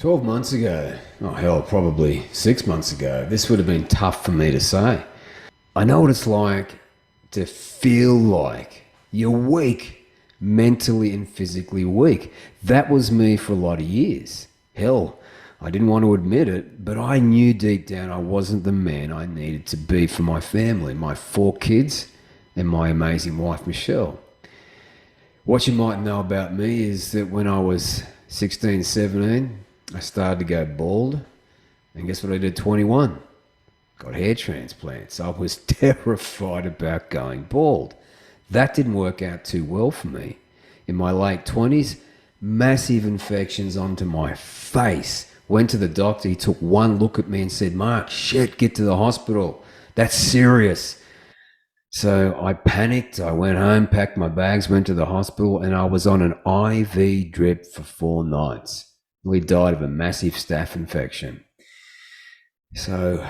12 months ago, oh hell, probably 6 months ago, this would have been tough for me to say. I know what it's like to feel like you're weak, mentally and physically weak. That was me for a lot of years. Hell, I didn't want to admit it, but I knew deep down I wasn't the man I needed to be for my family, my 4 kids, and my amazing wife, Michelle. What you might know about me is that when I was 16, 17, I started to go bald. And guess what I did at 21? Got hair transplants. I was terrified about going bald. That didn't work out too well for me. In my late 20s, massive infections onto my face. Went to the doctor. He took one look at me and said, "Mark, shit, get to the hospital. That's serious." So I panicked. I went home, packed my bags, went to the hospital, and I was on an IV drip for 4 nights. We died of a massive staph infection. So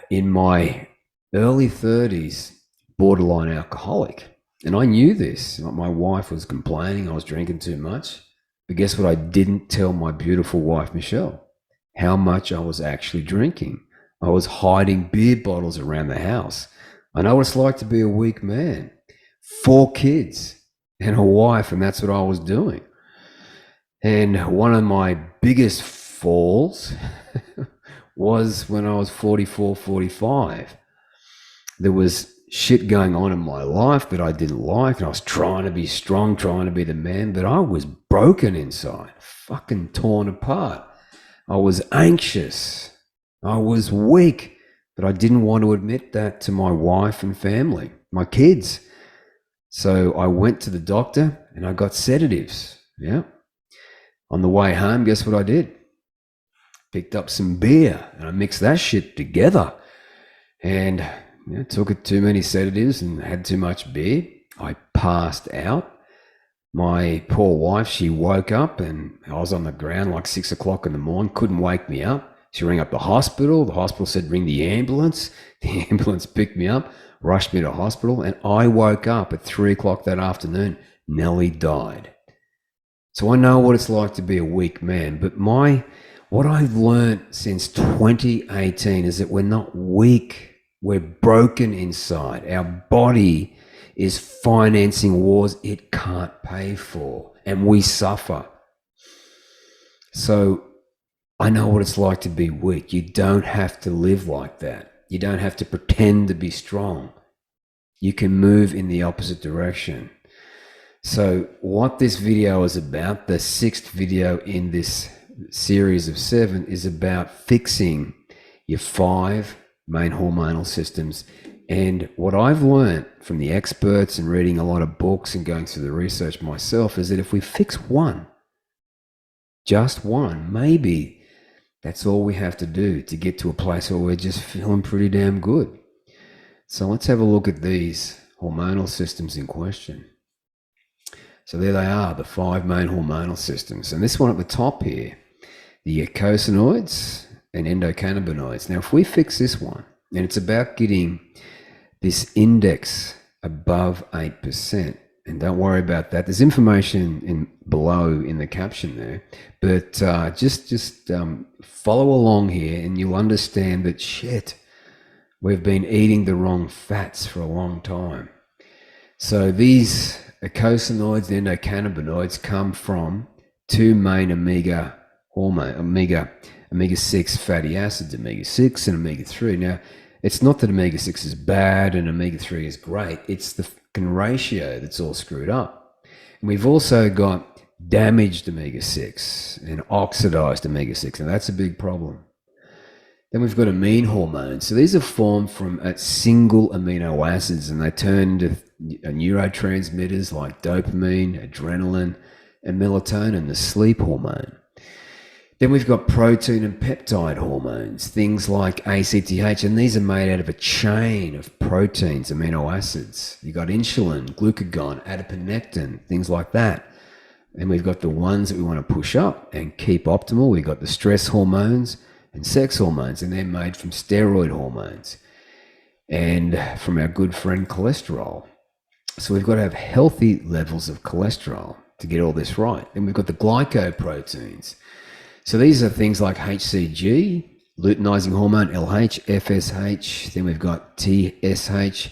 in my early 30s, borderline alcoholic. And I knew this. My wife was complaining I was drinking too much. But guess what I didn't tell my beautiful wife, Michelle? How much I was actually drinking. I was hiding beer bottles around the house. I know what it's like to be a weak man. 4 kids and a wife, and that's what I was doing. And one of my biggest falls was when I was 44, 45. There was shit going on in my life that I didn't like, and I was trying to be strong, trying to be the man, but I was broken inside, fucking torn apart. I was anxious. I was weak. But I didn't want to admit that to my wife and family, my kids. So I went to the doctor and I got sedatives. Yeah. On the way home, guess what I did? Picked up some beer and I mixed that shit together. And took too many sedatives and had too much beer. I passed out. My poor wife, she woke up and I was on the ground like 6 o'clock in the morning, couldn't wake me up. She rang up the hospital. The hospital said, "Ring the ambulance." The ambulance picked me up, rushed me to hospital, and I woke up at 3 o'clock that afternoon. Nellie died. So I know what it's like to be a weak man, but what I've learned since 2018 is that we're not weak. We're broken inside. Our body is financing wars it can't pay for, and we suffer. So I know what it's like to be weak. You don't have to live like that. You don't have to pretend to be strong. You can move in the opposite direction. So what this video is about, the 6th video in this series of 7, is about fixing your 5 main hormonal systems. And what I've learned from the experts and reading a lot of books and going through the research myself is that if we fix one, just one, maybe that's all we have to do to get to a place where we're just feeling pretty damn good. So let's have a look at these hormonal systems in question. So there they are, the 5 main hormonal systems. And this one at the top here, the eicosanoids and endocannabinoids. Now, if we fix this one, and it's about getting this index above 8%, and don't worry about that. There's information below in the caption there, but just follow along here, and you'll understand that shit, we've been eating the wrong fats for a long time. So these eicosanoids, the endocannabinoids, come from 2 main omega 6 fatty acids, omega-6 and omega-3. Now, it's not that omega-6 is bad and omega-3 is great. It's the ratio that's all screwed up. And we've also got damaged omega-6 and oxidized omega-6, and that's a big problem. Then we've got amine hormones. So these are formed from single amino acids, and they turn into neurotransmitters like dopamine, adrenaline, and melatonin, the sleep hormone. Then we've got protein and peptide hormones, things like ACTH, and these are made out of a chain of proteins, amino acids. You've got insulin, glucagon, adiponectin, things like that. And we've got the ones that we want to push up and keep optimal. We've got the stress hormones and sex hormones, and they're made from steroid hormones and from our good friend cholesterol. So we've got to have healthy levels of cholesterol to get all this right. Then we've got the glycoproteins. So these are things like HCG, luteinizing hormone, LH, FSH. Then we've got TSH,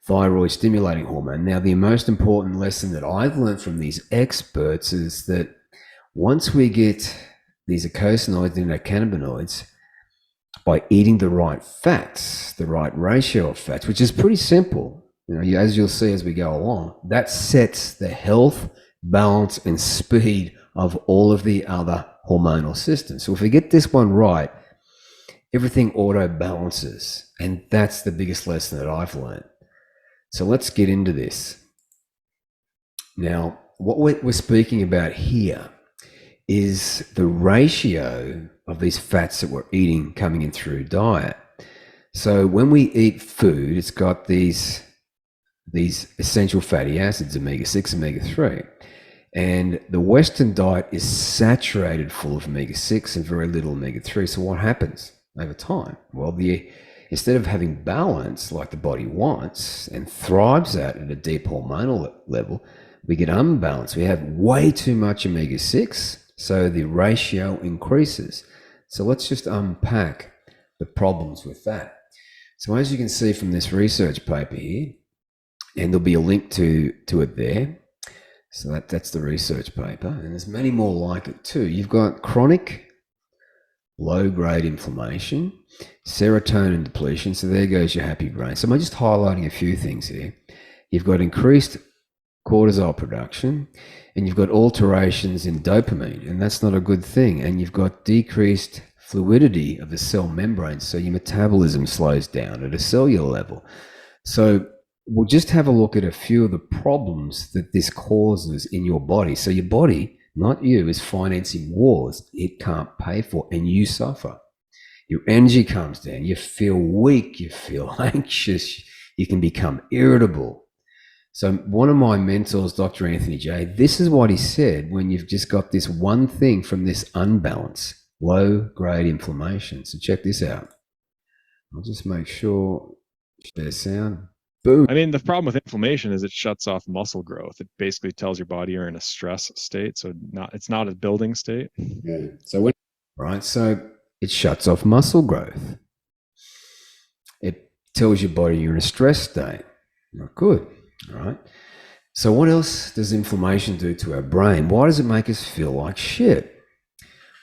thyroid stimulating hormone. Now, the most important lesson that I've learned from these experts is that once we get these eicosanoids and endocannabinoids, by eating the right fats, the right ratio of fats, which is pretty simple, as you'll see as we go along, that sets the health, balance, and speed of all of the other hormonal systems. So if we get this one right, everything auto balances. And that's the biggest lesson that I've learned. So let's get into this. Now, what we're speaking about here is the ratio of these fats that we're eating coming in through diet. So when we eat food, it's got these essential fatty acids, omega-6, omega-3. And the Western diet is saturated full of omega-6 and very little omega-3. So what happens over time? Well, instead of having balance like the body wants and thrives at a deep hormonal level, we get unbalanced. We have way too much omega-6, so the ratio increases. So let's just unpack the problems with that. So as you can see from this research paper here, and there'll be a link to it there. So that's the research paper, and there's many more like it too. You've got chronic low-grade inflammation, serotonin depletion. So there goes your happy brain. So I'm just highlighting a few things here. You've got increased cortisol production, and you've got alterations in dopamine, and that's not a good thing. And you've got decreased fluidity of the cell membrane, so your metabolism slows down at a cellular level. So we'll just have a look at a few of the problems that this causes in your body. So your body, not you, is financing wars it can't pay for, and you suffer. Your energy comes down, you feel weak, you feel anxious, you can become irritable. So one of my mentors, Dr. Anthony J., this is what he said when you've just got this one thing from this unbalance, low-grade inflammation. So check this out. I'll just make sure there's sound. Boom. I mean, the problem with inflammation is it shuts off muscle growth. It basically tells your body you're in a stress state, so it's not a building state. Yeah. So it shuts off muscle growth. It tells your body you're in a stress state. Not good. All right. So what else does inflammation do to our brain? Why does it make us feel like shit?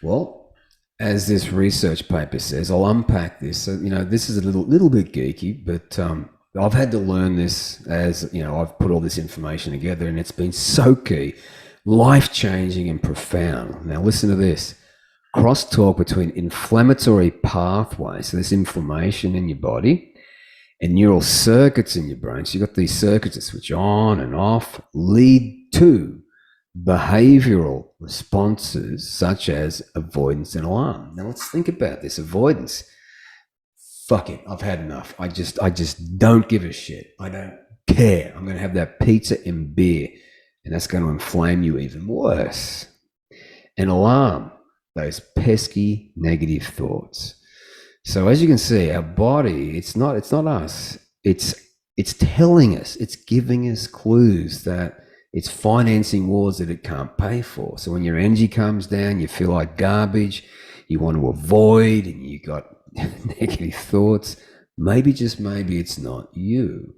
Well, as this research paper says, I'll unpack this. So, this is a little bit geeky, but I've had to learn this as, I've put all this information together, and it's been so key, life-changing and profound. Now listen to this. Crosstalk between inflammatory pathways, so this inflammation in your body, and neural circuits in your brain. So you've got these circuits that switch on and off, lead to behavioral responses such as avoidance and alarm. Now let's think about this. Avoidance. Fuck it, I've had enough. I just don't give a shit. I don't care. I'm going to have that pizza and beer, and that's going to inflame you even worse. And alarm, those pesky negative thoughts. So as you can see, our body, it's not us. It's telling us, it's giving us clues that it's financing wars that it can't pay for. So when your energy comes down, you feel like garbage, you want to avoid, and you got negative thoughts, maybe, just maybe, it's not you.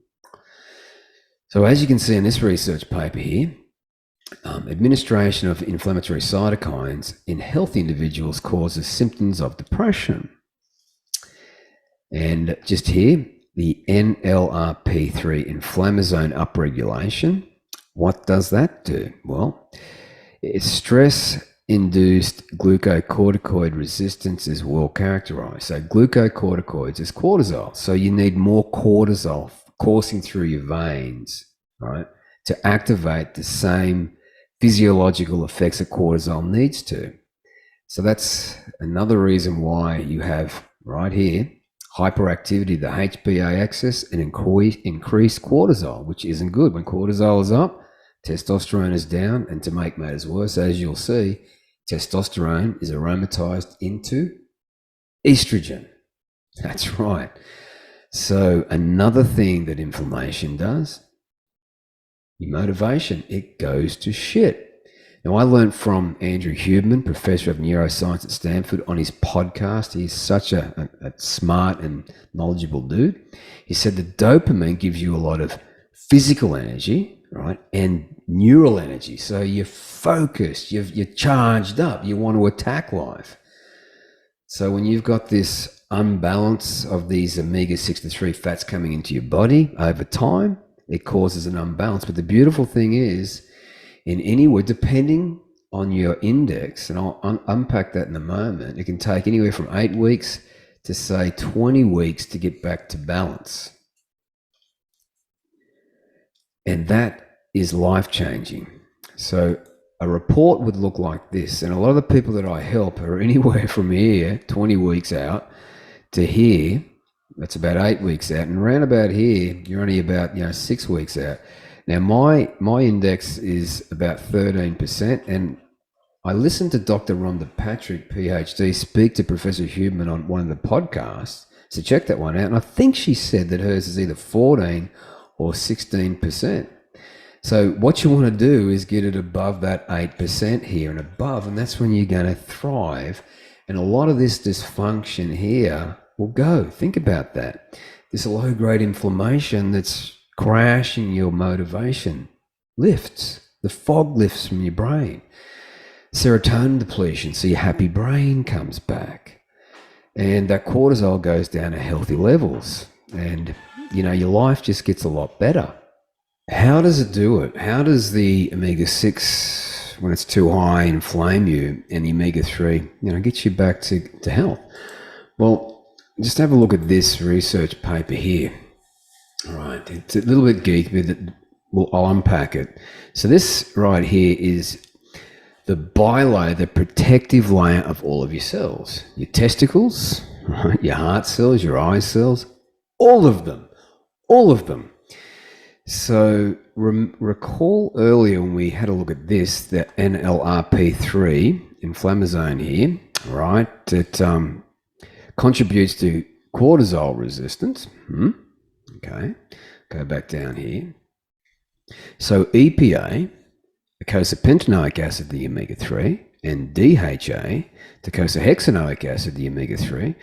So as you can see in this research paper here, administration of inflammatory cytokines in healthy individuals causes symptoms of depression. And just here, the NLRP3 inflammasome upregulation, what does that do? Well, it's stress-induced glucocorticoid resistance is well characterized. So glucocorticoids is cortisol. So you need more cortisol coursing through your veins, right, to activate the same physiological effects that cortisol needs to. So that's another reason why you have right here hyperactivity, the HPA axis, and increased cortisol, which isn't good. When cortisol is up, testosterone is down, and to make matters worse, as you'll see, testosterone is aromatized into estrogen. That's right. So another thing that inflammation does, your motivation, it goes to shit. Now, I learned from Andrew Huberman, professor of neuroscience at Stanford, on his podcast. He's such a smart and knowledgeable dude. He said that dopamine gives you a lot of physical energy, right, and neural energy. So you're focused, you're charged up, you want to attack life. So when you've got this unbalance of these omega-6 fats coming into your body over time, it causes an unbalance. But the beautiful thing is, in anywhere, depending on your index, and I'll unpack that in a moment, it can take anywhere from 8 weeks to say 20 weeks to get back to balance. And that is life-changing. So a report would look like this. And a lot of the people that I help are anywhere from here, 20 weeks out, to here, that's about 8 weeks out. And around about here, you're only about 6 weeks out. Now, my index is about 13%. And I listened to Dr. Rhonda Patrick, PhD, speak to Professor Huberman on one of the podcasts. So check that one out. And I think she said that hers is either 14 or 16%. So what you want to do is get it above that 8% here and above, and that's when you're going to thrive. And a lot of this dysfunction here will go. Think about that. This low-grade inflammation that's crashing your motivation lifts. The fog lifts from your brain. Serotonin depletion, so your happy brain comes back. And that cortisol goes down to healthy levels. And, your life just gets a lot better. How does it do it? How does the omega-6, when it's too high, inflame you, and the omega-3, get you back to health? Well, just have a look at this research paper here. All right, it's a little bit geeky, but I'll unpack it. So this right here is the bilayer, the protective layer of all of your cells. Your testicles, right? Your heart cells, your eye cells, all of them. So recall earlier when we had a look at this, the NLRP3 inflammasome here, right? That contributes to cortisol resistance. Okay, go back down here. So EPA, eicosapentaenoic acid, the omega-3, and DHA, docosahexaenoic acid, the omega-3,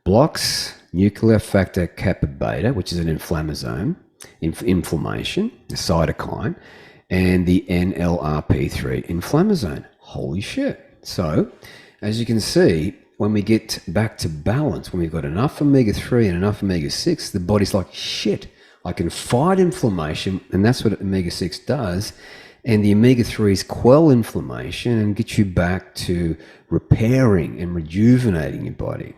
blocks nuclear factor kappa beta, which is an inflammasome, inflammation, a cytokine, and the NLRP3 inflammasome. Holy shit. So, as you can see, when we get back to balance, when we've got enough omega-3 and enough omega-6, the body's like, shit, I can fight inflammation, and that's what omega-6 does. And the omega-3s quell inflammation and get you back to repairing and rejuvenating your body.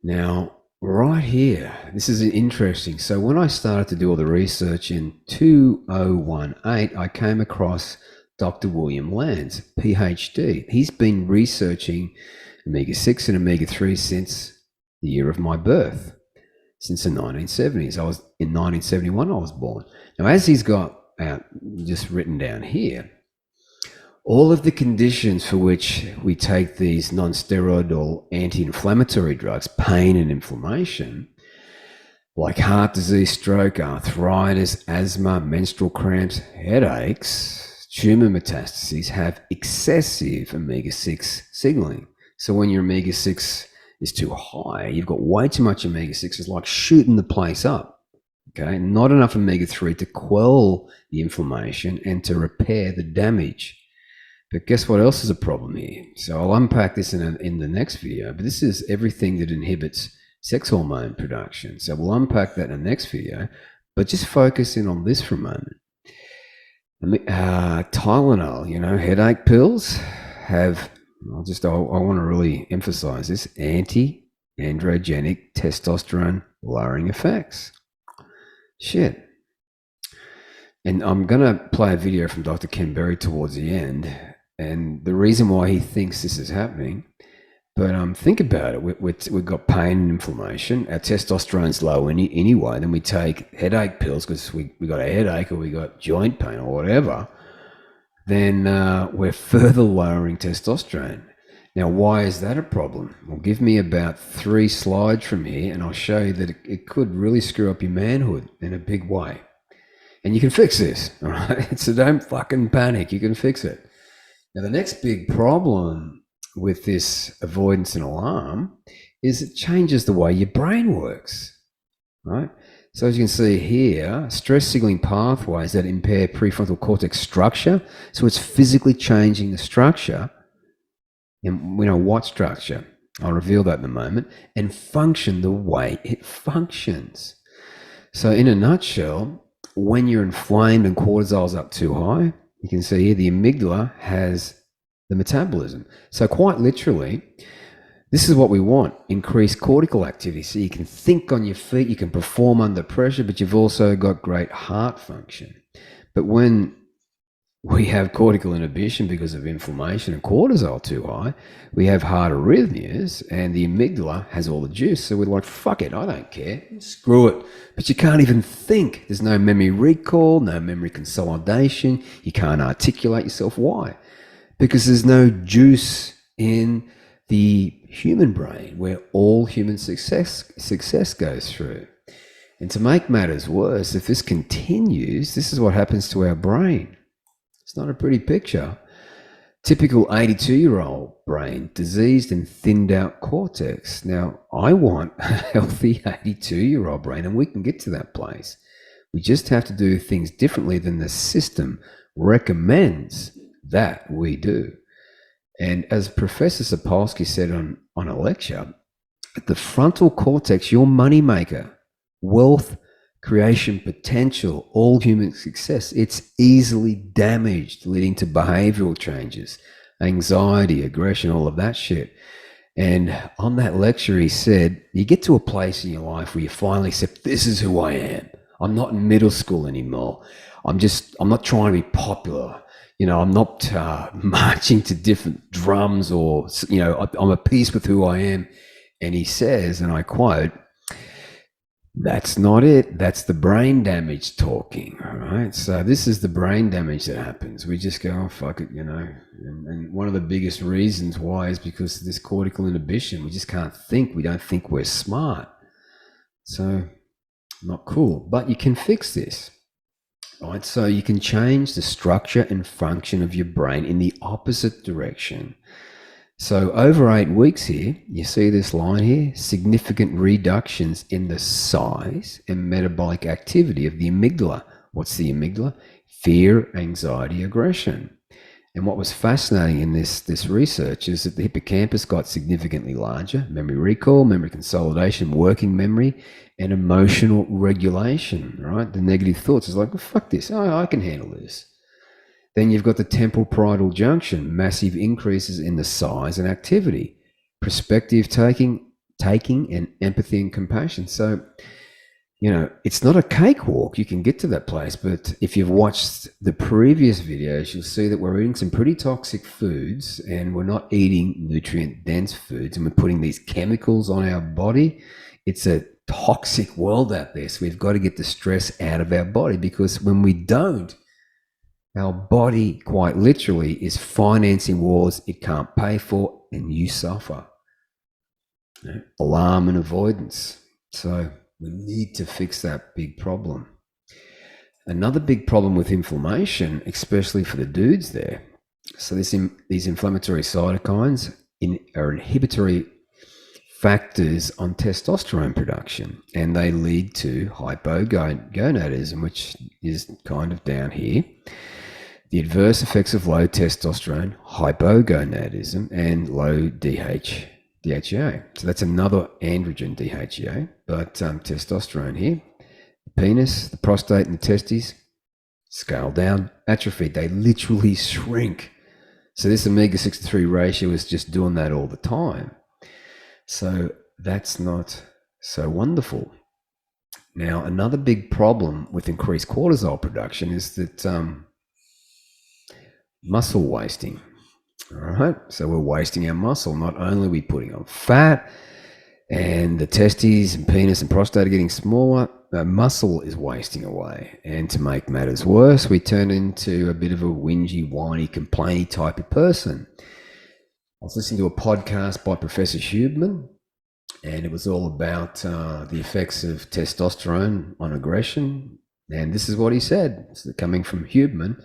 Now, right here, this is interesting. So when I started to do all the research in 2018, I came across Dr. William Lands, PhD. He's been researching omega-6 and omega-3 since the year of my birth, since the 1970s. In 1971, I was born. Now, as he's got just written down here, all of the conditions for which we take these non-steroidal anti-inflammatory drugs, pain and inflammation, like heart disease, stroke, arthritis, asthma, menstrual cramps, headaches, tumor metastases, have excessive omega-6 signaling. So when your omega-6 is too high, you've got way too much omega-6, it's like shooting the place up. Okay, not enough omega-3 to quell the inflammation and to repair the damage. But guess what else is a problem here? So I'll unpack this in the next video, but this is everything that inhibits sex hormone production. So we'll unpack that in the next video, but just focus in on this for a moment. Tylenol, headache pills have, I want to really emphasize this, anti-androgenic testosterone lowering effects. Shit. And I'm going to play a video from Dr. Ken Berry towards the end, and the reason why he thinks this is happening. But think about it. We've got pain and inflammation. Our testosterone's low anyway. Then we take headache pills because we got a headache or we got joint pain or whatever. Then we're further lowering testosterone. Now, why is that a problem? Well, give me about 3 slides from here and I'll show you that it could really screw up your manhood in a big way. And you can fix this, all right? So don't fucking panic. You can fix it. Now, the next big problem with this avoidance and alarm is it changes the way your brain works, right? So as you can see here, stress signaling pathways that impair prefrontal cortex structure. So it's physically changing the structure. And we know what structure. I'll reveal that in a moment. And function the way it functions. So in a nutshell, when you're inflamed and cortisol's up too high, you can see here the amygdala has the metabolism. So quite literally, this is what we want, increased cortical activity. So you can think on your feet, you can perform under pressure, but you've also got great heart function. But when we have cortical inhibition because of inflammation and cortisol too high, we have heart arrhythmias, and the amygdala has all the juice. So we're like, fuck it, I don't care, screw it. But you can't even think. There's no memory recall, no memory consolidation. You can't articulate yourself. Why? Because there's no juice in the human brain where all human success goes through. And to make matters worse, if this continues, this is what happens to our brain. It's not a pretty picture. Typical 82-year-old brain, diseased and thinned out cortex. Now, I want a healthy 82-year-old brain, and we can get to that place. We just have to do things differently than the system recommends that we do. And as Professor Sapolsky said on a lecture, the frontal cortex, your moneymaker, wealth creation potential, all human success, it's easily damaged, leading to behavioral changes, anxiety, aggression, all of that shit. And on that lecture, he said, you get to a place in your life where you finally accept, this is who I am. I'm not in middle school anymore. I'm not trying to be popular. You know, I'm not marching to different drums or, you know, I'm at peace with who I am. And he says, and I quote, that's not it. That's the brain damage talking, all right? So this is the brain damage that happens. We just go, oh, fuck it, you know. And one of the biggest reasons why is because of this cortical inhibition. We just can't think. We don't think we're smart. So not cool. But you can fix this, all right? So you can change the structure and function of your brain in the opposite direction. So over 8 weeks here, you see this line here, significant reductions in the size and metabolic activity of the amygdala. What's the amygdala? Fear, anxiety, aggression. And what was fascinating in this research is that the hippocampus got significantly larger, memory recall, memory consolidation, working memory, and emotional regulation, right? The negative thoughts is like, well, fuck this, I can handle this. Then you've got the temporal parietal junction, massive increases in the size and activity, perspective taking, and empathy and compassion. So, you know, it's not a cakewalk. You can get to that place. But if you've watched the previous videos, you'll see that we're eating some pretty toxic foods and we're not eating nutrient-dense foods, and we're putting these chemicals on our body. It's a toxic world out there. So we've got to get the stress out of our body, because when we don't, our body, quite literally, is financing wars it can't pay for, and you suffer. Alarm and avoidance. So we need to fix that big problem. Another big problem with inflammation, especially for the dudes there. So these inflammatory cytokines are inhibitory factors on testosterone production, and they lead to hypogonadism, which is kind of down here. The adverse effects of low testosterone, hypogonadism, and low DHA. So that's another androgen, DHA, but testosterone here. The penis, the prostate, and the testes scale down, atrophy. They literally shrink. So this omega-6 to 3 ratio is just doing that all the time. So that's not so wonderful. Now, another big problem with increased cortisol production is that muscle wasting. All right, so we're wasting our muscle. Not only are we putting on fat, and the testes and penis and prostate are getting smaller, muscle is wasting away. And to make matters worse, we turn into a bit of a whingy, whiny, complainy type of person. I was listening to a podcast by Professor Huberman, and it was all about the effects of testosterone on aggression. And this is what he said, this is coming from Huberman,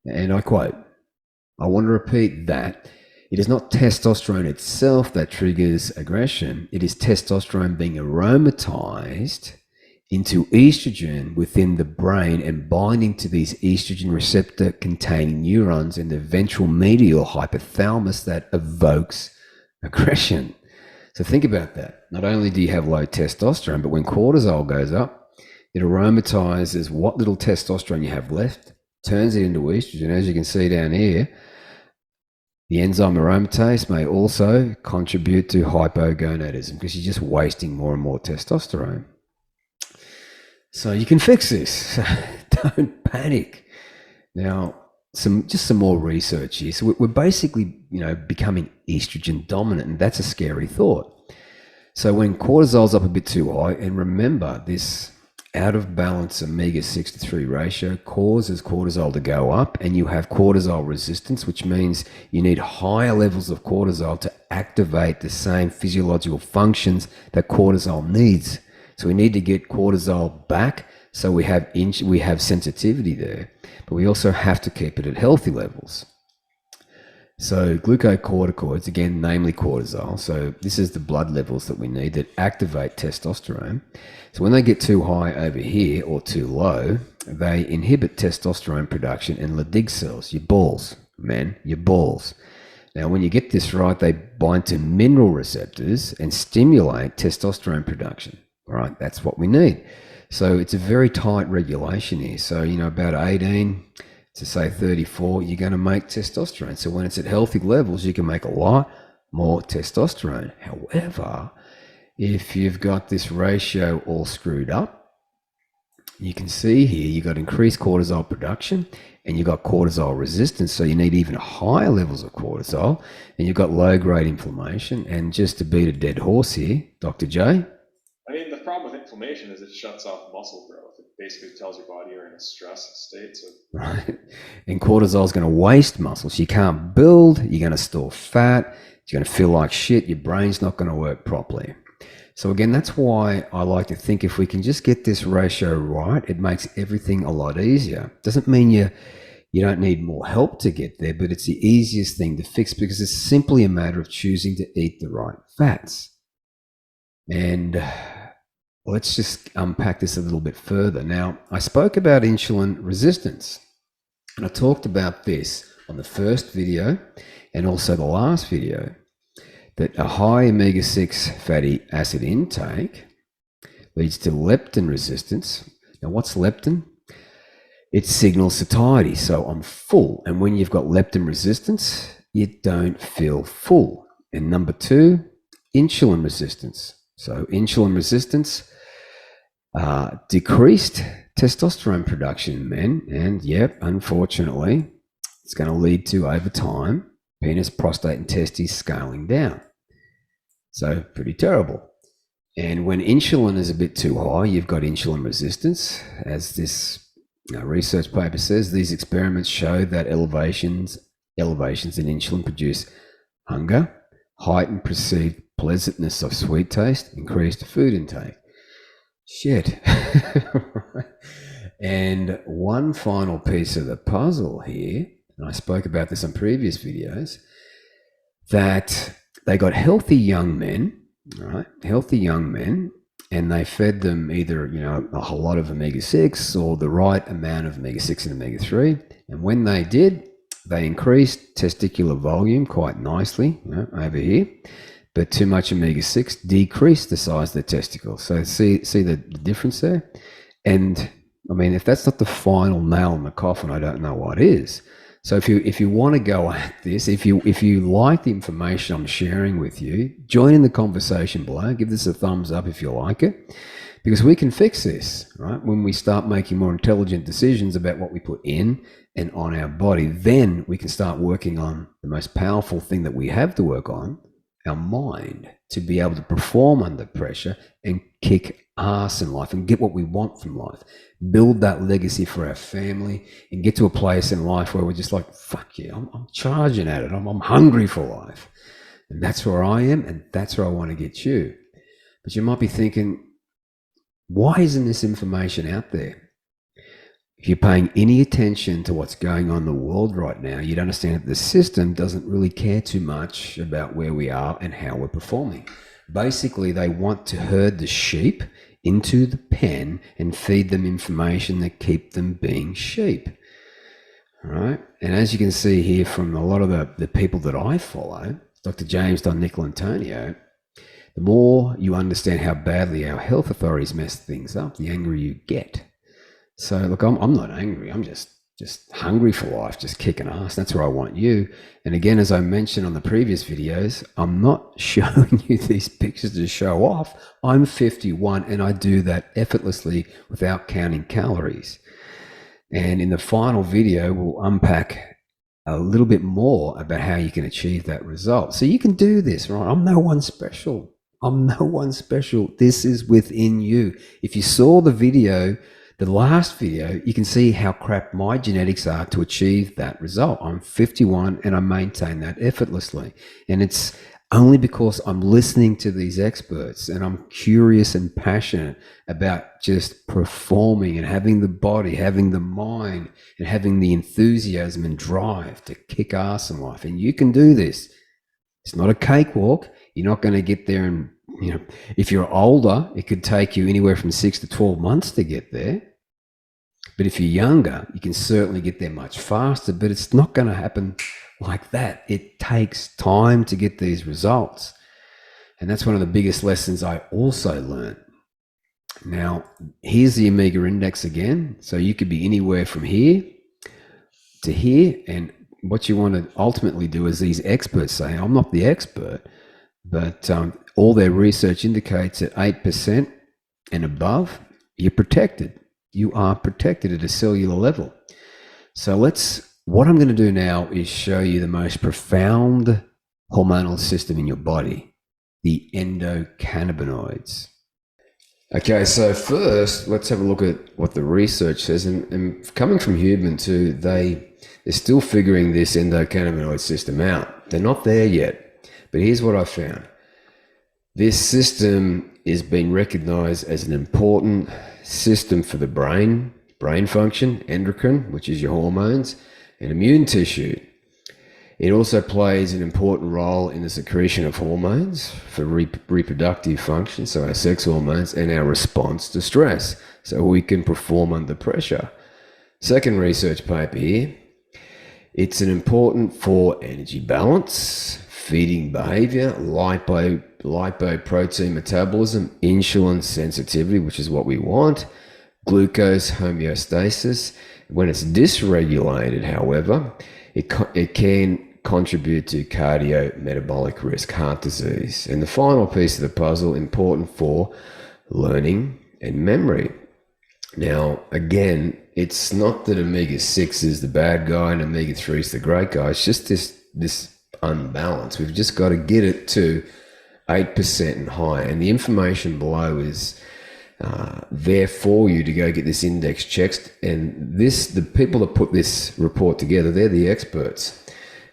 and I quote, "I want to repeat that it is not testosterone itself that triggers aggression. It is testosterone being aromatized into estrogen within the brain and binding to these estrogen receptor containing neurons in the ventral medial hypothalamus that evokes aggression." So think about that. Not only do you have low testosterone, but when cortisol goes up, it aromatizes what little testosterone you have left, turns it into estrogen. As you can see down here, the enzyme aromatase may also contribute to hypogonadism because you're just wasting more and more testosterone. So you can fix this. Don't panic. Now, some more research here. So we're basically, becoming estrogen dominant, and that's a scary thought. So when cortisol's up a bit too high, and remember this out of balance omega-6 to 3 ratio causes cortisol to go up, and you have cortisol resistance, which means you need higher levels of cortisol to activate the same physiological functions that cortisol needs. So we need to get cortisol back so we have sensitivity there, but we also have to keep it at healthy levels. So glucocorticoids, again, namely cortisol. So this is the blood levels that we need that activate testosterone. So when they get too high over here or too low, they inhibit testosterone production in Leydig cells, your balls, men, your balls. Now, when you get this right, they bind to mineral receptors and stimulate testosterone production. All right, that's what we need. So it's a very tight regulation here. So, about 18 to say 34, you're going to make testosterone. So when it's at healthy levels, you can make a lot more testosterone. However, if you've got this ratio all screwed up, you can see here you've got increased cortisol production and you've got cortisol resistance. So you need even higher levels of cortisol, and you've got low-grade inflammation. And just to beat a dead horse here, Dr. J? I mean, the problem with inflammation is it shuts off muscle growth. It basically tells your body you're in a stress state. So right, and cortisol is going to waste muscles. You can't build. You're going to store fat. You're going to feel like shit. Your brain's not going to work properly. So again, that's why I like to think if we can just get this ratio right, it makes everything a lot easier. Doesn't mean you don't need more help to get there, but it's the easiest thing to fix because it's simply a matter of choosing to eat the right fats. And let's just unpack this a little bit further. Now, I spoke about insulin resistance, and I talked about this on the first video and also the last video, that a high omega-6 fatty acid intake leads to leptin resistance. Now, what's leptin? It signals satiety, so I'm full. And when you've got leptin resistance, you don't feel full. And number 2, insulin resistance. So insulin resistance, decreased testosterone production in men, and yep, unfortunately, it's going to lead to, over time, penis, prostate, and testes scaling down. So pretty terrible. And when insulin is a bit too high, you've got insulin resistance. As this research paper says, these experiments show that elevations in insulin produce hunger, heightened perceived pleasantness of sweet taste, increased food intake. Shit. And one final piece of the puzzle here, and I spoke about this on previous videos, that they got healthy young men, right? Healthy young men, and they fed them either, a whole lot of omega-6 or the right amount of omega-6 and omega-3. And when they did, they increased testicular volume quite nicely, over here. But too much omega-6 decreased the size of the testicles. So see the difference there? And I mean, if that's not the final nail in the coffin, I don't know what is. So if you want to go at this, if you like the information I'm sharing with you, join in the conversation below. Give this a thumbs up if you like it, because we can fix this, right? When we start making more intelligent decisions about what we put in and on our body, then we can start working on the most powerful thing that we have to work on, our mind, to be able to perform under pressure and kick ass in life and get what we want from life, build that legacy for our family, and get to a place in life where we're just like, fuck yeah, I'm charging at it. I'm hungry for life. And that's where I am, and that's where I want to get you. But you might be thinking, why isn't this information out there? If you're paying any attention to what's going on in the world right now, you'd understand that the system doesn't really care too much about where we are and how we're performing. Basically, they want to herd the sheep into the pen and feed them information that keep them being sheep. All right. And as you can see here from a lot of the people that I follow, Dr. James Don Nicolantonio, the more you understand how badly our health authorities mess things up, the angrier you get. So look, I'm not angry. I'm just hungry for life, just kicking ass. That's where I want you. And again, as I mentioned on the previous videos, I'm not showing you these pictures to show off. I'm 51 and I do that effortlessly without counting calories. And in the final video, we'll unpack a little bit more about how you can achieve that result. So you can do this, right? I'm no one special. I'm no one special. This is within you. If you saw the video, the last video, you can see how crap my genetics are to achieve that result. I'm 51 and I maintain that effortlessly. And it's only because I'm listening to these experts and I'm curious and passionate about just performing and having the body, having the mind, and having the enthusiasm and drive to kick ass in life. And you can do this. It's not a cakewalk. You're not going to get there. And, you know, if you're older, it could take you anywhere from 6 to 12 months to get there. But if you're younger, you can certainly get there much faster, but it's not going to happen like that. It takes time to get these results. And that's one of the biggest lessons I also learned. Now, here's the Omega Index again. So you could be anywhere from here to here. And what you want to ultimately do is these experts say, I'm not the expert, but all their research indicates at 8% and above, you're protected. You are protected at a cellular level. So what I'm going to do now is show you the most profound hormonal system in your body, the endocannabinoids. Okay, so first, let's have a look at what the research says. And coming from Huberman too, they're still figuring this endocannabinoid system out. They're not there yet. But here's what I found. This system is being recognized as an important system for the brain function, endocrine, which is your hormones, and immune tissue. It also plays an important role in the secretion of hormones for reproductive function, so our sex hormones, and our response to stress, so we can perform under pressure. Second research paper here. It's an important for energy balance, feeding behavior, lipoprotein metabolism, insulin sensitivity, which is what we want, glucose homeostasis. When it's dysregulated, however, it can contribute to cardiometabolic risk, heart disease. And the final piece of the puzzle, important for learning and memory. Now, again, it's not that omega-6 is the bad guy and omega-3 is the great guy. It's just this unbalance. We've just got to get it to 8% and higher. And the information below is there for you to go get this index checked. And the people that put this report together, they're the experts.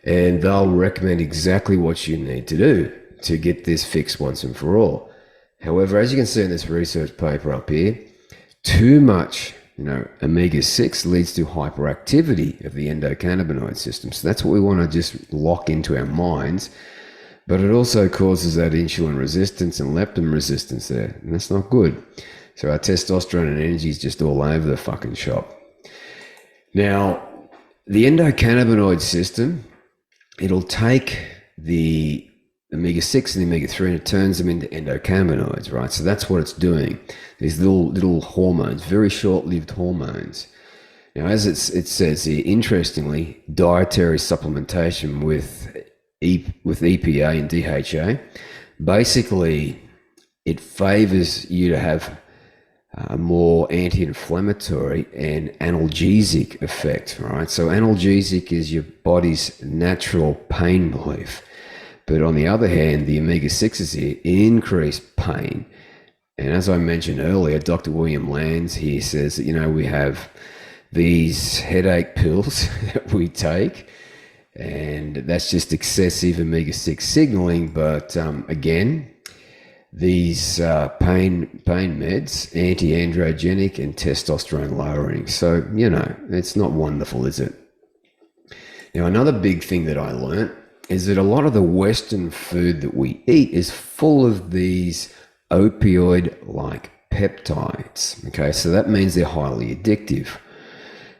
And they'll recommend exactly what you need to do to get this fixed once and for all. However, as you can see in this research paper up here, too much omega-6 leads to hyperactivity of the endocannabinoid system. So that's what we want to just lock into our minds. But it also causes that insulin resistance and leptin resistance there. And that's not good. So our testosterone and energy is just all over the fucking shop. Now, the endocannabinoid system, it'll take the omega-6 and the omega-3 and it turns them into endocannabinoids, right? So that's what it's doing. These little hormones, very short-lived hormones. Now, as it says here, interestingly, dietary supplementation with EPA and DHA, basically it favors you to have a more anti-inflammatory and analgesic effect, right? So analgesic is your body's natural pain relief. But on the other hand, the omega-6s here increase pain. And as I mentioned earlier, Dr. William Lands here says that, we have these headache pills that we take, and that's just excessive omega-6 signaling. But again, these pain meds, anti-androgenic and testosterone lowering. So, it's not wonderful, is it? Now, another big thing that I learned is that a lot of the Western food that we eat is full of these opioid-like peptides. Okay, so that means they're highly addictive.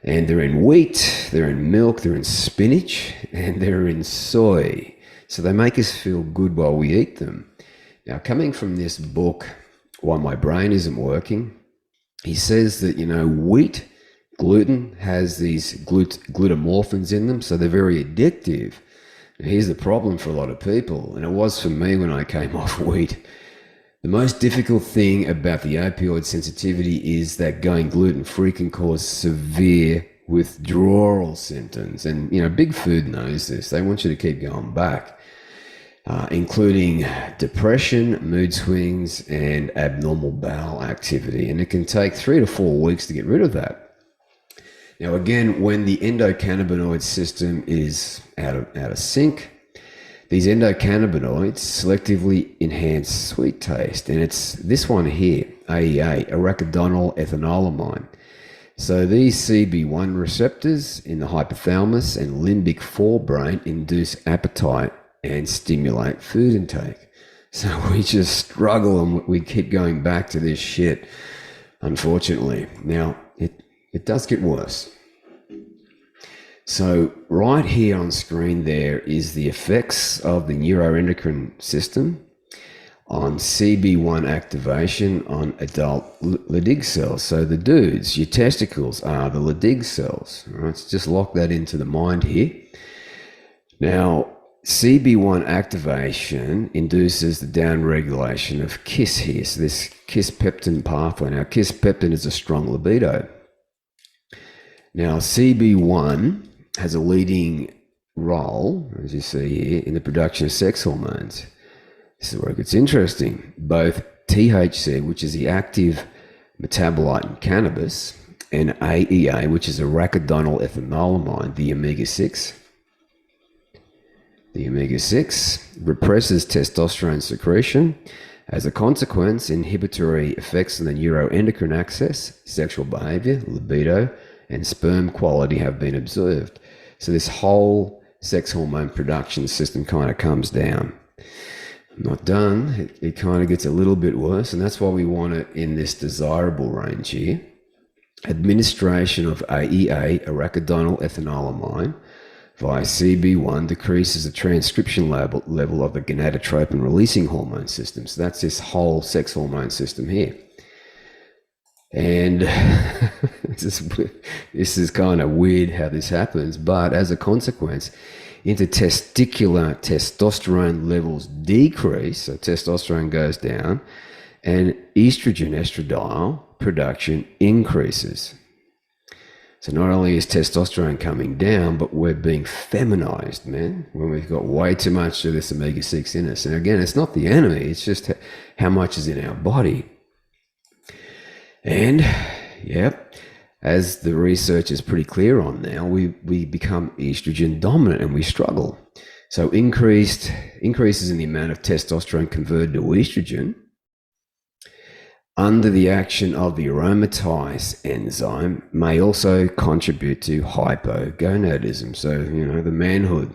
And they're in wheat, they're in milk, they're in spinach, and they're in soy. So they make us feel good while we eat them. Now, coming from this book, Why My Brain Isn't Working, he says that, wheat, gluten has these glutamorphins in them, so they're very addictive. And here's the problem for a lot of people, and it was for me when I came off wheat. The most difficult thing about the opioid sensitivity is that going gluten-free can cause severe withdrawal symptoms. And, Big Food knows this. They want you to keep going back, including depression, mood swings, and abnormal bowel activity. And it can take 3 to 4 weeks to get rid of that. Now, again, when the endocannabinoid system is out of sync, these endocannabinoids selectively enhance sweet taste, and it's this one here, AEA, arachidonyl ethanolamine. So these CB1 receptors in the hypothalamus and limbic forebrain induce appetite and stimulate food intake. So we just struggle and we keep going back to this shit, unfortunately. Now, it does get worse. So right here on screen there is the effects of the neuroendocrine system on CB1 activation on adult Leydig cells. So the dudes, your testicles are the Leydig cells. All right, let's just lock that into the mind here. Now, CB1 activation induces the downregulation of KISS here. So this KISS-peptin pathway. Now, KISS-peptin is a strong libido. Now, CB1 has a leading role, as you see here, in the production of sex hormones. This is where it gets interesting. Both THC, which is the active metabolite in cannabis, and AEA, which is arachidonyl ethanolamine, the omega-6. The omega-6 represses testosterone secretion. As a consequence, inhibitory effects on the neuroendocrine axis, sexual behavior, libido, and sperm quality have been observed. So this whole sex hormone production system kind of comes down. I'm not done. It kind of gets a little bit worse, and that's why we want it in this desirable range here. Administration of AEA, arachidonyl ethanolamine, via CB1 decreases the transcription level of the gonadotropin releasing hormone system. So that's this whole sex hormone system here. And this is kind of weird how this happens, but as a consequence, intertesticular testosterone levels decrease, so testosterone goes down, and estradiol production increases. So not only is testosterone coming down, but we're being feminized, man, when we've got way too much of this omega-6 in us. And again, it's not the enemy, it's just how much is in our body. And, yep, as the research is pretty clear on now, we become estrogen dominant and we struggle. So increases in the amount of testosterone converted to estrogen under the action of the aromatase enzyme may also contribute to hypogonadism. So, the manhood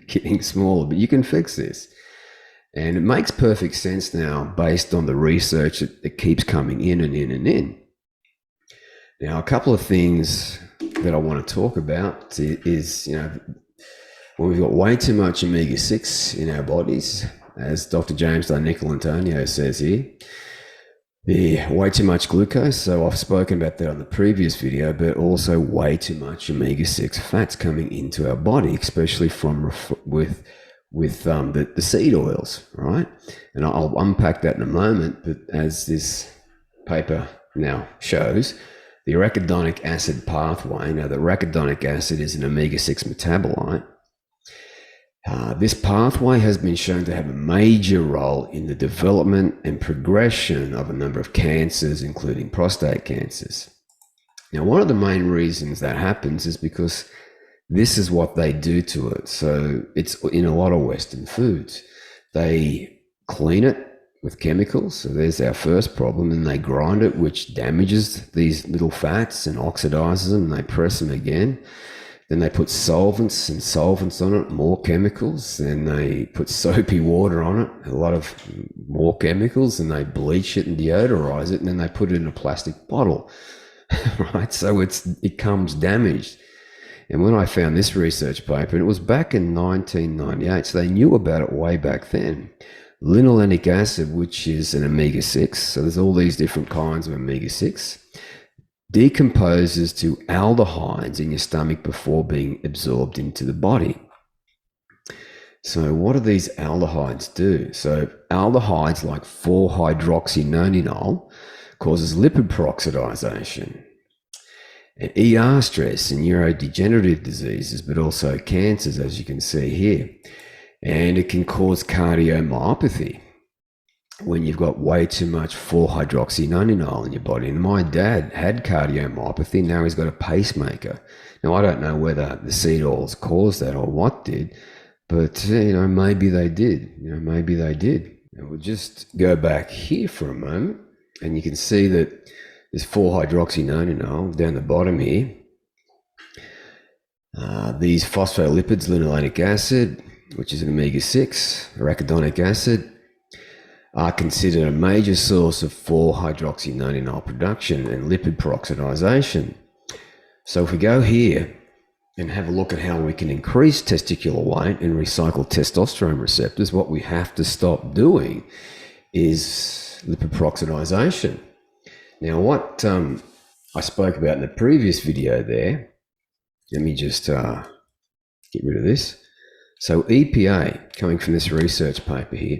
getting smaller, but you can fix this. And it makes perfect sense now based on the research that keeps coming in and in and in. Now, a couple of things that I want to talk about is, when we've got way too much omega-6 in our bodies, as Dr. James Nicolantonio says here, way too much glucose. So I've spoken about that on the previous video, but also way too much omega-6 fats coming into our body, especially with the seed oils, right? And I'll unpack that in a moment, but as this paper now shows, the arachidonic acid pathway, now the arachidonic acid is an omega-6 metabolite. This pathway has been shown to have a major role in the development and progression of a number of cancers, including prostate cancers. Now, one of the main reasons that happens is because this is what they do to it. So it's in a lot of Western foods. They clean it, with chemicals. So there's our first problem. And they grind it, which damages these little fats and oxidizes them, and they press them again. Then they put solvents and solvents on it, more chemicals. Then they put soapy water on it, a lot of more chemicals, and they bleach it and deodorize it, and then they put it in a plastic bottle, right? So it comes damaged. And when I found this research paper, and it was back in 1998, so they knew about it way back then. Linolenic acid, which is an omega-6, so there's all these different kinds of omega-6, decomposes to aldehydes in your stomach before being absorbed into the body. So what do these aldehydes do? So aldehydes like 4-hydroxynonenal causes lipid peroxidization, and ER stress and neurodegenerative diseases, but also cancers, as you can see here. And it can cause cardiomyopathy when you've got way too much 4-hydroxynonenal in your body. And my dad had cardiomyopathy. Now he's got a pacemaker. Now, I don't know whether the seed oils caused that or what did, but, maybe they did. Maybe they did. And we'll just go back here for a moment, and you can see that there's 4-hydroxynonenal down the bottom here. These phospholipids, linolenic acid, which is an omega-6, arachidonic acid, are considered a major source of 4-hydroxynonenal production and lipid peroxidization. So if we go here and have a look at how we can increase testicular weight and recycle testosterone receptors, what we have to stop doing is lipid peroxidization. Now, what I spoke about in the previous video there, let me just get rid of this. So EPA, coming from this research paper here,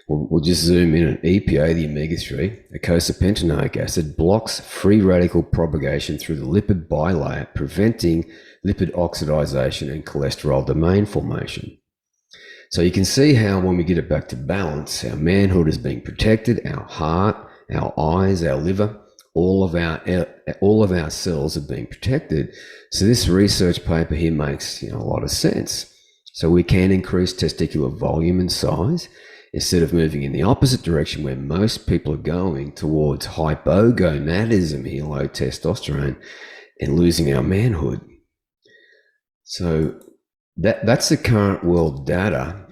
we'll just zoom in on EPA, the omega-3, eicosapentaenoic acid, blocks free radical propagation through the lipid bilayer, preventing lipid oxidization and cholesterol domain formation. So you can see how when we get it back to balance, our manhood is being protected, our heart, our eyes, our liver, all of our cells are being protected. So this research paper here makes a lot of sense. So we can increase testicular volume and size instead of moving in the opposite direction where most people are going towards hypogonadism here, low testosterone, and losing our manhood. So that's the current world data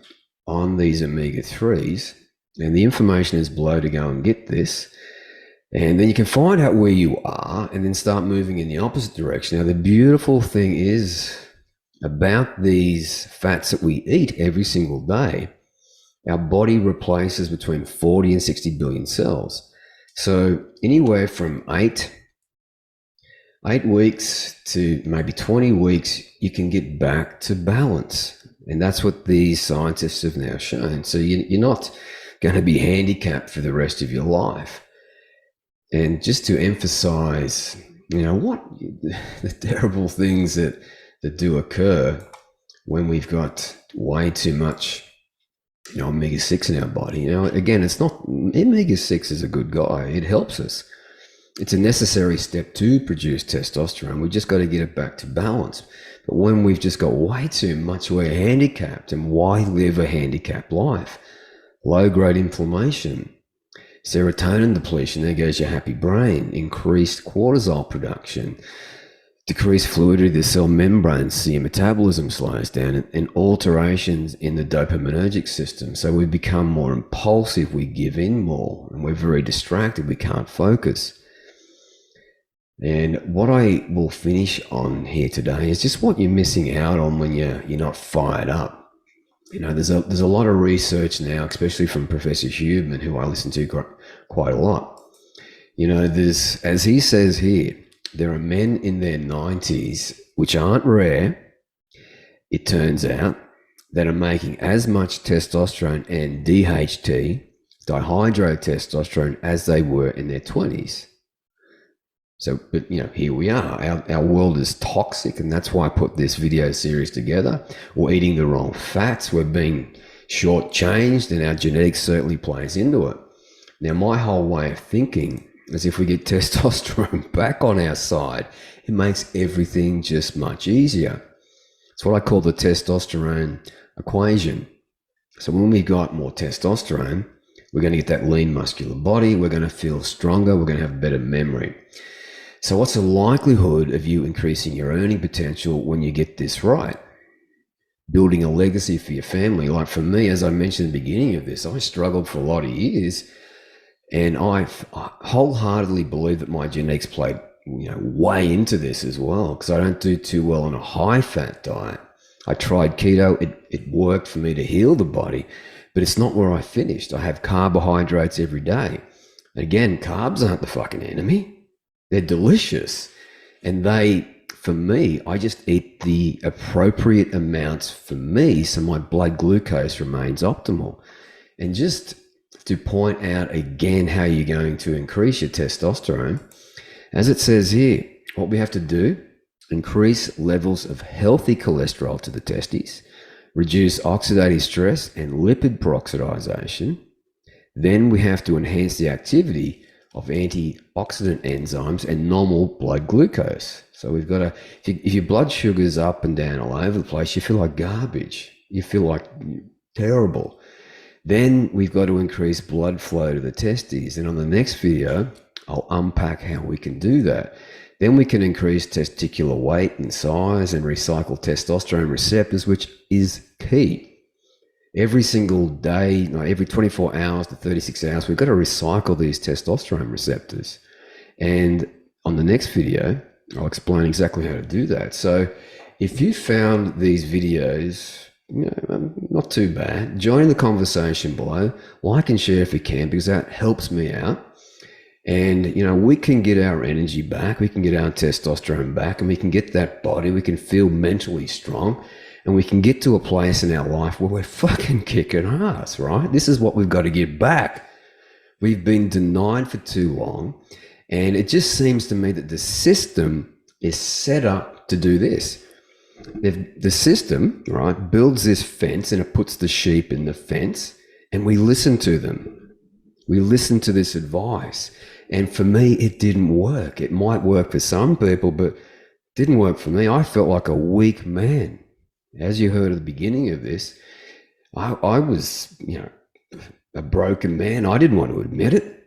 on these omega-3s, and the information is below to go and get this. And then you can find out where you are and then start moving in the opposite direction. Now, the beautiful thing is about these fats that we eat every single day, our body replaces between 40 and 60 billion cells. So anywhere from 8 weeks to maybe 20 weeks, you can get back to balance. And that's what these scientists have now shown. So you're not going to be handicapped for the rest of your life. And just to emphasize, what the terrible things that do occur when we've got way too much, omega-6 in our body. Again, it's not, omega-6 is a good guy. It helps us. It's a necessary step to produce testosterone. We just got to get it back to balance. But when we've just got way too much, we're handicapped. And why live a handicapped life? Low-grade inflammation, serotonin depletion, there goes your happy brain, increased cortisol production, decreased fluidity of the cell membranes, so your metabolism slows down, and alterations in the dopaminergic system. So we become more impulsive, we give in more, and we're very distracted, we can't focus. And what I will finish on here today is just what you're missing out on when you're not fired up. There's a lot of research now, especially from Professor Huberman, who I listen to quite a lot. There's, as he says here, there are men in their 90s, which aren't rare, it turns out, that are making as much testosterone and DHT, dihydrotestosterone, as they were in their 20s. So, but here we are. Our world is toxic, and that's why I put this video series together. We're eating the wrong fats. We're being shortchanged, and our genetics certainly plays into it. Now, my whole way of thinking is if we get testosterone back on our side, it makes everything just much easier. It's what I call the testosterone equation. So when we got more testosterone, We're going to get that lean muscular body. We're going to feel stronger. We're going to have better memory. So what's the likelihood of you increasing your earning potential when you get this right? Building a legacy for your family. Like for me, as I mentioned at the beginning of this, I struggled for a lot of years, and I wholeheartedly believe that my genetics played way into this as well, because I don't do too well on a high-fat diet. I tried keto. It worked for me to heal the body, but it's not where I finished. I have carbohydrates every day. Again, carbs aren't the fucking enemy. They're delicious. And for me, I just eat the appropriate amounts for me so my blood glucose remains optimal. And just to point out again how you're going to increase your testosterone, as it says here, what we have to do, increase levels of healthy cholesterol to the testes, reduce oxidative stress and lipid peroxidization. Then we have to enhance the activity of antioxidant enzymes and normal blood glucose. So we've got to, if your blood sugar's up and down all over the place, you feel like garbage. You feel like terrible. Then we've got to increase blood flow to the testes. And on the next video, I'll unpack how we can do that. Then we can increase testicular weight and size and recycle testosterone receptors, which is key. Every single day, every 24 hours to 36 hours, we've got to recycle these testosterone receptors. And on the next video, I'll explain exactly how to do that. So if you found these videos not too bad, join the conversation below, like and share if you can, because that helps me out. And, we can get our energy back, we can get our testosterone back, and we can get that body, we can feel mentally strong, and we can get to a place in our life where we're fucking kicking ass, right? This is what we've got to get back. We've been denied for too long, and it just seems to me that the system is set up to do this. The system, right, builds this fence and it puts the sheep in the fence, and we listen to them. We listen to this advice. And for me, it didn't work. It might work for some people, but it didn't work for me. I felt like a weak man. As you heard at the beginning of this, I was, a broken man. I didn't want to admit it.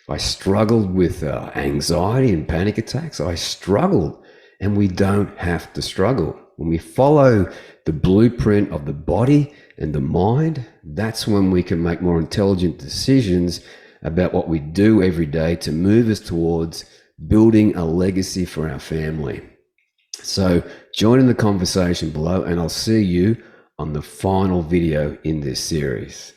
I struggled with anxiety and panic attacks. I struggled, and we don't have to struggle. When we follow the blueprint of the body and the mind, that's when we can make more intelligent decisions about what we do every day to move us towards building a legacy for our family. So join in the conversation below, and I'll see you on the final video in this series.